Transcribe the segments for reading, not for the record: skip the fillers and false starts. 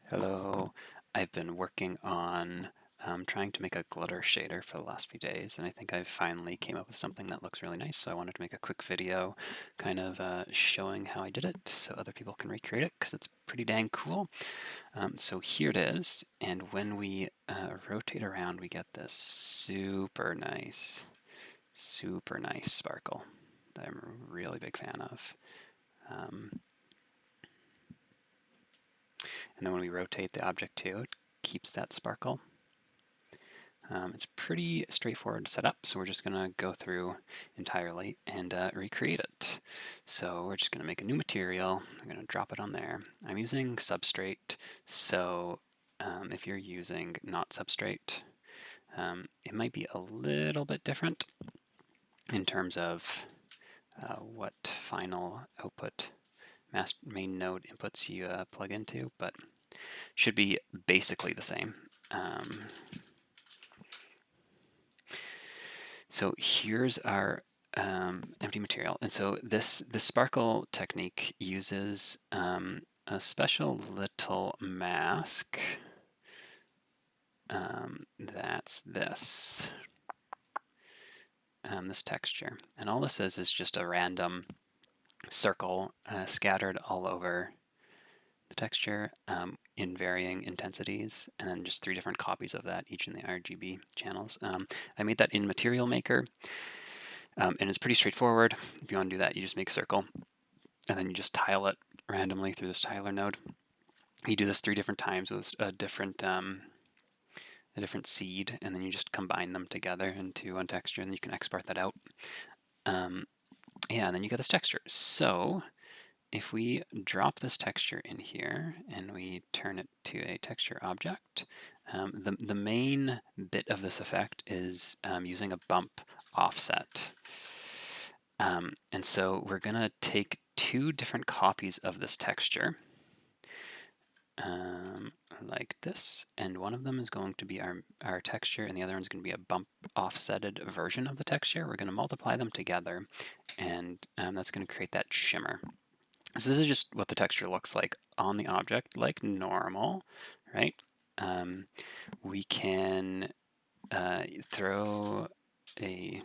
Hello, I've been working on trying to make a glitter shader for the last few days, and I think I finally came up with something that looks really nice, so I wanted to make a quick video kind of showing how I did it so other people can recreate it because it's pretty dang cool. So here it is, and when we rotate around, we get this super nice sparkle that I'm a really big fan of. And then when we rotate the object too, it keeps that sparkle. It's pretty straightforward to set up, so we're just going to go through entirely and recreate it. So we're just going to make a new material. I'm going to drop it on there. I'm using substrate, so if you're using not substrate, it might be a little bit different in terms of what final output main node inputs you plug into, but should be basically the same. So here's our empty material. And so this sparkle technique uses a special little mask that's this texture. And all this is just a random circle scattered all over the texture in varying intensities, and then just 3 different copies of that, each in the RGB channels. I made that in Material Maker. And it's pretty straightforward. If you want to do that, you just make a circle, and then you just tile it randomly through this tiler node. You do this 3 different times with a different seed, and then you just combine them together into one texture, and then you can export that out. Yeah, and then you get this texture. So if we drop this texture in here and we turn it to a texture object, the main bit of this effect is using a bump offset. And so we're going to take 2 different copies of this texture, like this, and one of them is going to be our texture, and the other one's going to be a bump offsetted version of the texture. We're going to multiply them together, and that's going to create that shimmer. So this is just what the texture looks like on the object, like normal, right? We can throw a,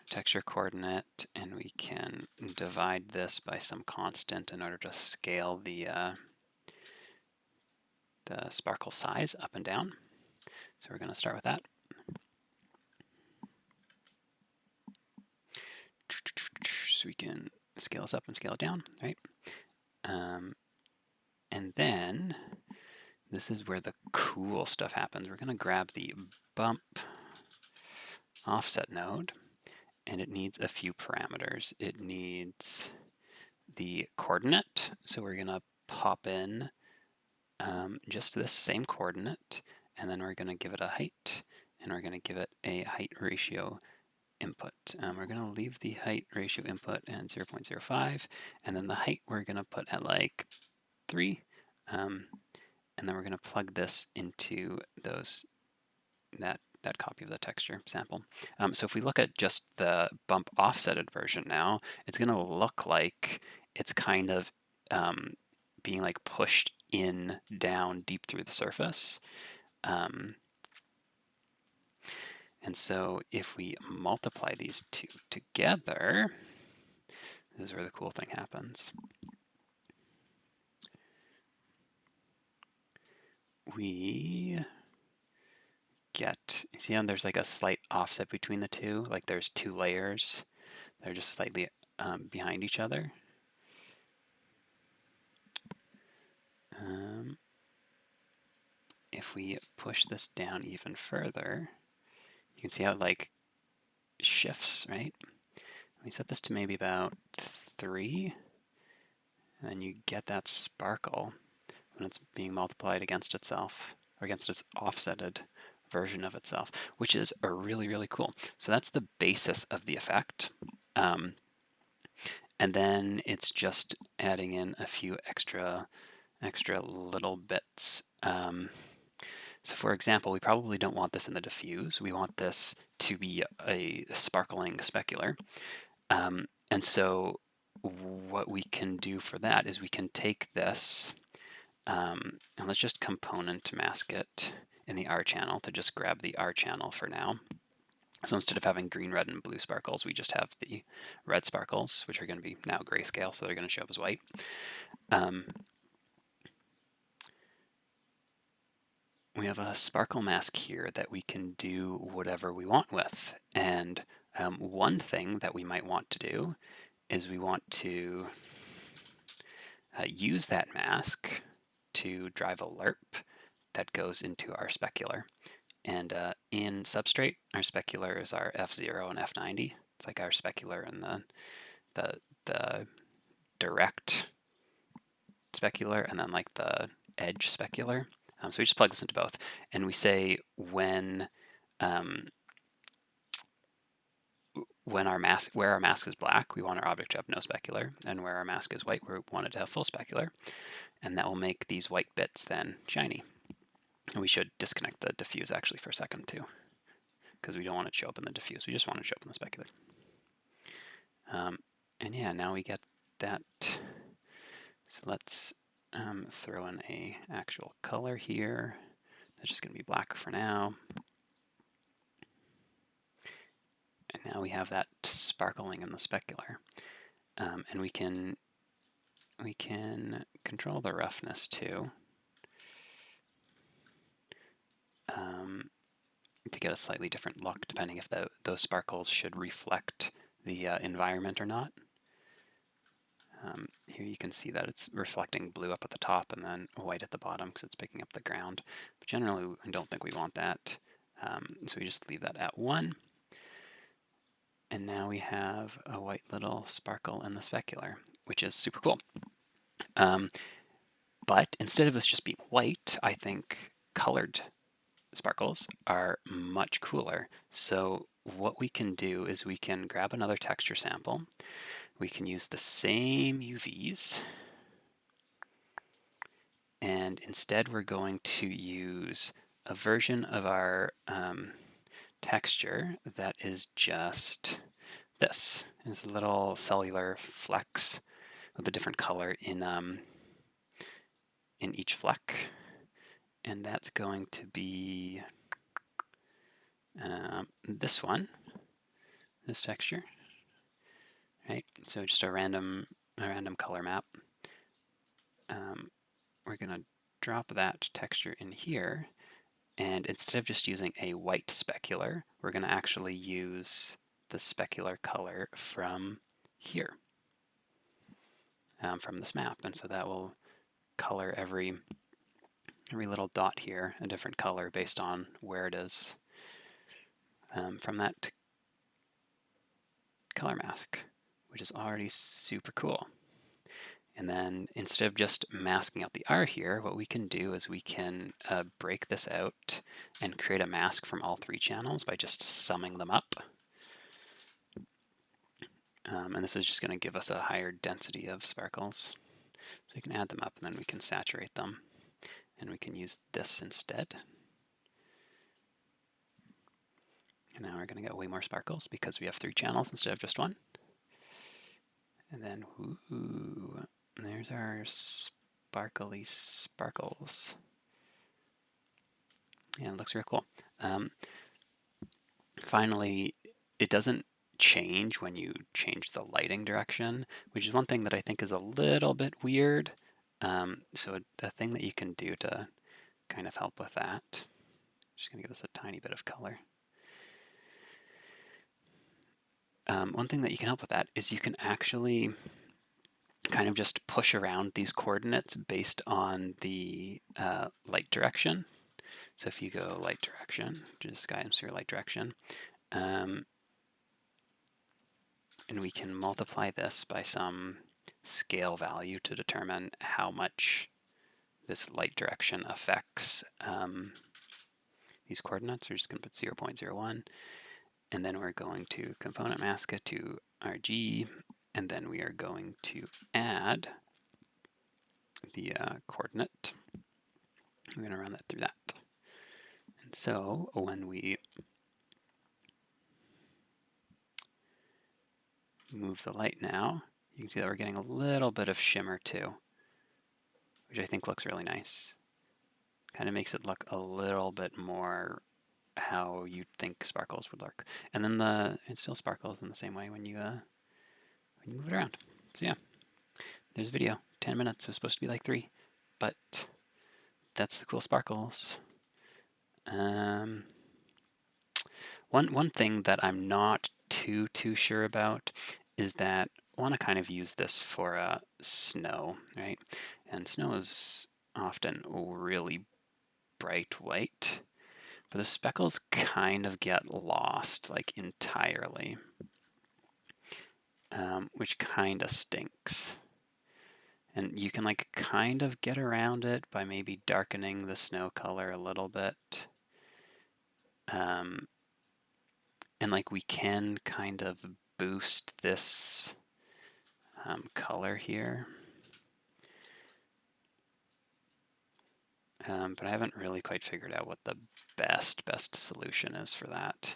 texture coordinate, and we can divide this by some constant in order to scale the sparkle size up and down. So we're going to start with that. So we can scale this up and scale it down, right? And then this is where the cool stuff happens. We're going to grab the bump offset node, and it needs a few parameters. It needs the coordinate, so we're going to pop in just this same coordinate, and then we're going to give it a height, and we're going to give it a height ratio input. We're going to leave the height ratio input at 0.05, and then the height we're going to put at like 3, and then we're going to plug this into that copy of the texture sample. So if we look at just the bump offsetted version now, it's going to look like it's kind of being like pushed in down deep through the surface. And so if we multiply these 2 together, this is where the cool thing happens. We get, see how there's like a slight offset between the 2, like there's 2 layers. They're just slightly behind each other. If we push this down even further, you can see how it like shifts, right? We set this to maybe about 3, and then you get that sparkle when it's being multiplied against itself, or against its offsetted version of itself, which is a really cool. So that's the basis of the effect. And then it's just adding in a few extra little bits. So for example, we probably don't want this in the diffuse. We want this to be a sparkling specular. And so what we can do for that is we can take this And let's just component mask it in the R channel to just grab the R channel for now. So instead of having green, red, and blue sparkles, we just have the red sparkles, which are going to be now grayscale, so they're going to show up as white. We have a sparkle mask here that we can do whatever we want with. And one thing that we might want to do is we want to use that mask to drive a lerp that goes into our specular. And in substrate, our specular is our F0 and F90. It's like our specular and the direct specular and then like the edge specular. So we just plug this into both, and we say when our mask, where our mask is black, we want our object to have no specular, and where our mask is white, we want it to have full specular, and that will make these white bits then shiny. And we should disconnect the diffuse actually for a second too, because we don't want it to show up in the diffuse. We just want it to show up in the specular. And yeah, now we get that. So let's throw in a actual color here. That's just going to be black for now. And now we have that sparkling in the specular. And we can control the roughness too. To get a slightly different look, depending if those sparkles should reflect the environment or not. Here you can see that it's reflecting blue up at the top and then white at the bottom because it's picking up the ground. But generally, I don't think we want that. So we just leave that at 1. And now we have a white little sparkle in the specular, which is super cool. But instead of this just being white, I think colored sparkles are much cooler. So what we can do is we can grab another texture sample. We can use the same UVs. And instead we're going to use a version of our texture that is just this. It's a little cellular flecks with a different color in each fleck. And that's going to be this one, this texture, right? So just a random color map. We're going to drop that texture in here, and instead of just using a white specular, we're going to actually use the specular color from here, from this map. And so that will color every little dot here a different color based on where it is from that color mask, which is already super cool. And then instead of just masking out the R here, what we can do is we can break this out and create a mask from all 3 channels by just summing them up. And this is just going to give us a higher density of sparkles. So we can add them up and then we can saturate them. And we can use this instead. And now we're going to get way more sparkles because we have 3 channels instead of just 1. And then, ooh, there's our sparkly sparkles. Yeah, it looks real cool. Finally, it doesn't change when you change the lighting direction, which is one thing that I think is a little bit weird. So the thing that you can do to kind of help with that, I'm just going to give this a tiny bit of color. One thing that you can help with that is you can actually kind of just push around these coordinates based on the light direction. So if you go light direction, just sky hemisphere light direction, and we can multiply this by some scale value to determine how much this light direction affects these coordinates. We're just going to put 0.01, and then we're going to component mask it to RG, and then we are going to add the coordinate. We're going to run that through that. And so when we move the light now, you can see that we're getting a little bit of shimmer too. which I think looks really nice. Kind of makes it look a little bit more how you'd think sparkles would look. And then it still sparkles in the same way when you move it around. So yeah, there's a video. 10 minutes. It was supposed to be like 3, but that's the cool sparkles. One thing that I'm not too sure about is that I want to kind of use this for snow, right? And snow is often really bright white, but the speckles kind of get lost like entirely, which kind of stinks. And you can like kind of get around it by maybe darkening the snow color a little bit. And like we can kind of boost this color here. But I haven't really quite figured out what the best solution is for that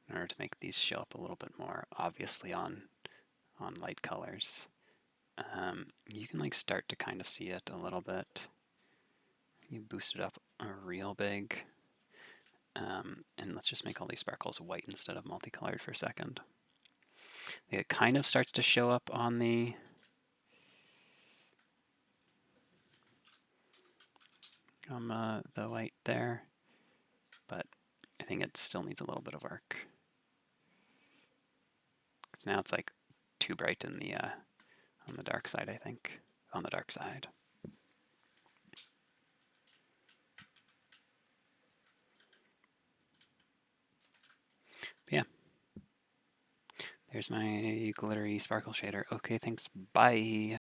in order to make these show up a little bit more obviously on light colors. You can like start to kind of see it a little bit. You boost it up real big. And let's just make all these sparkles white instead of multicolored for a second. It kind of starts to show up on the white there, but I think it still needs a little bit of work. Now it's like too bright in the on the dark side, I think. On the dark side. But yeah. There's my glittery sparkle shader. Okay, thanks. Bye.